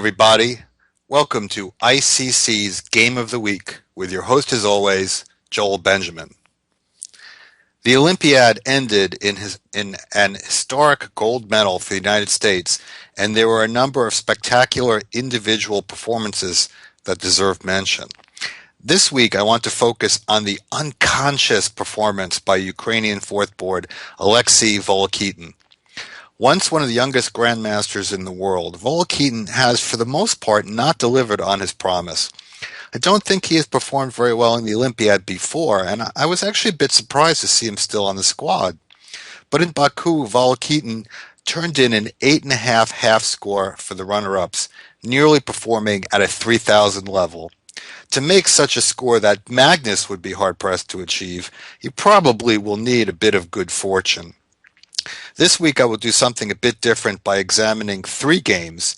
everybody. Welcome to ICC's Game of the Week with your host, as always, Joel Benjamin. The Olympiad ended in an historic gold medal for the United States, and there were a number of spectacular individual performances that deserve mention. This week, I want to focus on the unconscious performance by Ukrainian fourth board Alexei Volokitin. Once one of the youngest grandmasters in the world, Volokitin has, for the most part, not delivered on his promise. I don't think he has performed very well in the Olympiad before, and I was actually a bit surprised to see him still on the squad. But in Baku, Volokitin turned in an 8.5 half score for the runner-ups, nearly performing at a 3,000 level. To make such a score that Magnus would be hard-pressed to achieve, you probably will need a bit of good fortune. This week I will do something a bit different by examining 3 games.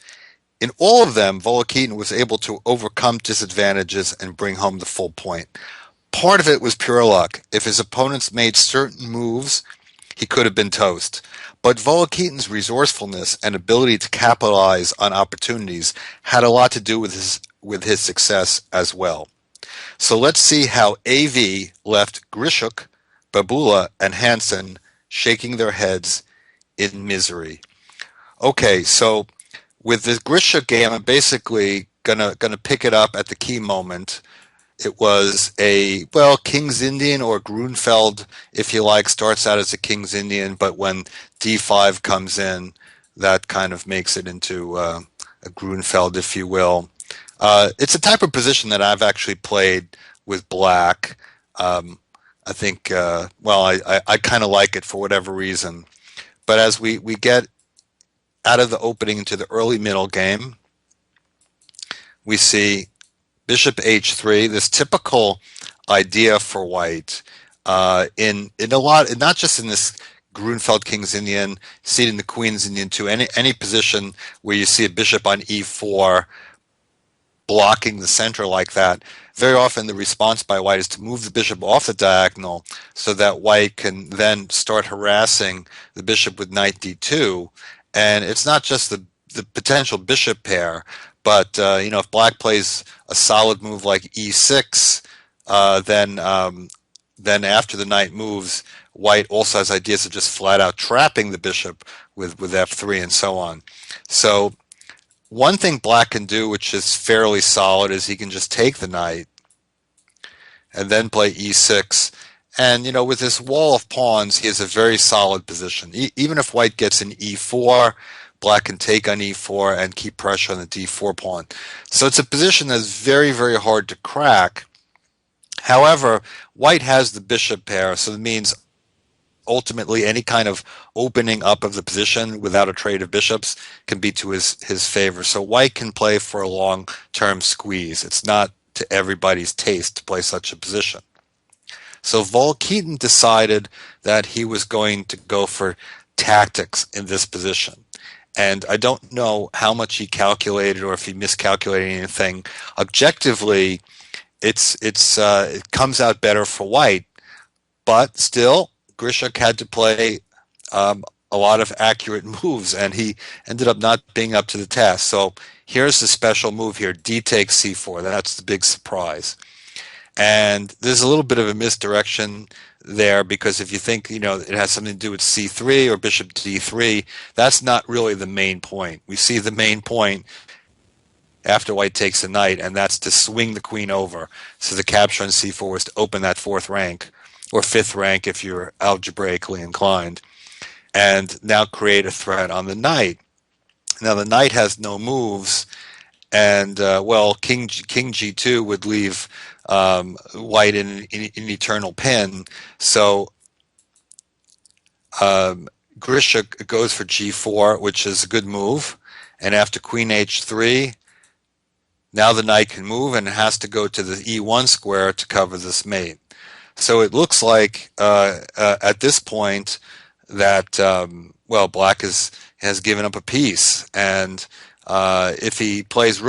In all of them, Volokitin was able to overcome disadvantages and bring home the full point. Part of it was pure luck. If his opponents made certain moves, he could have been toast. But Volokitin's resourcefulness and ability to capitalize on opportunities had a lot to do with his success as well. So let's see how AV left Grischuk, Babula, and Hansen shaking their heads in misery. Okay, so with the Grischuk game, I'm basically gonna pick it up at the key moment. It was a, well, King's Indian or Grunfeld, if you like, starts out as a King's Indian, but when D5 comes in, that kind of makes it into a Grunfeld, if you will. It's a type of position that I've actually played with black. I think, well, I kind of like it for whatever reason. But as we get out of the opening into the early middle game, we see Bishop H3, this typical idea for white in a lot, not just in this Grunfeld King's Indian, see it in the Queen's Indian too, any position where you see a bishop on E4 blocking the center like that. Very often the response by white is to move the bishop off the diagonal so that white can then start harassing the bishop with knight d2. And it's not just the potential bishop pair, but if black plays a solid move like e6, then after the knight moves, white also has ideas of just flat out trapping the bishop with f3 and so on. So one thing black can do, which is fairly solid, is he can just take the knight and then play e6. And, with this wall of pawns, he has a very solid position. Even if white gets an e4, black can take on e4 and keep pressure on the d4 pawn. So it's a position that's very, very hard to crack. However, white has the bishop pair, so it means ultimately any kind of opening up of the position without a trade of bishops can be to his favor. So white can play for a long-term squeeze. It's not to everybody's taste to play such a position. So Volokitin decided that he was going to go for tactics in this position. And I don't know how much he calculated or if he miscalculated anything. Objectively, it comes out better for white, but still, Grischuk had to play a lot of accurate moves, and he ended up not being up to the task. So here's the special move here, d takes c4. That's the big surprise. And there's a little bit of a misdirection there, because if you think, it has something to do with c3 or bishop d3, that's not really the main point. We see the main point after white takes a knight, and that's to swing the queen over. So the capture on c4 was to open that 4th rank, or 5th rank if you're algebraically inclined, and now create a threat on the knight. Now the knight has no moves, and king g2 would leave white in an eternal pin. So Grischuk goes for g4, which is a good move, and after queen h3, now the knight can move and it has to go to the e1 square to cover this mate. So it looks like at this point that black has given up a piece, and if he plays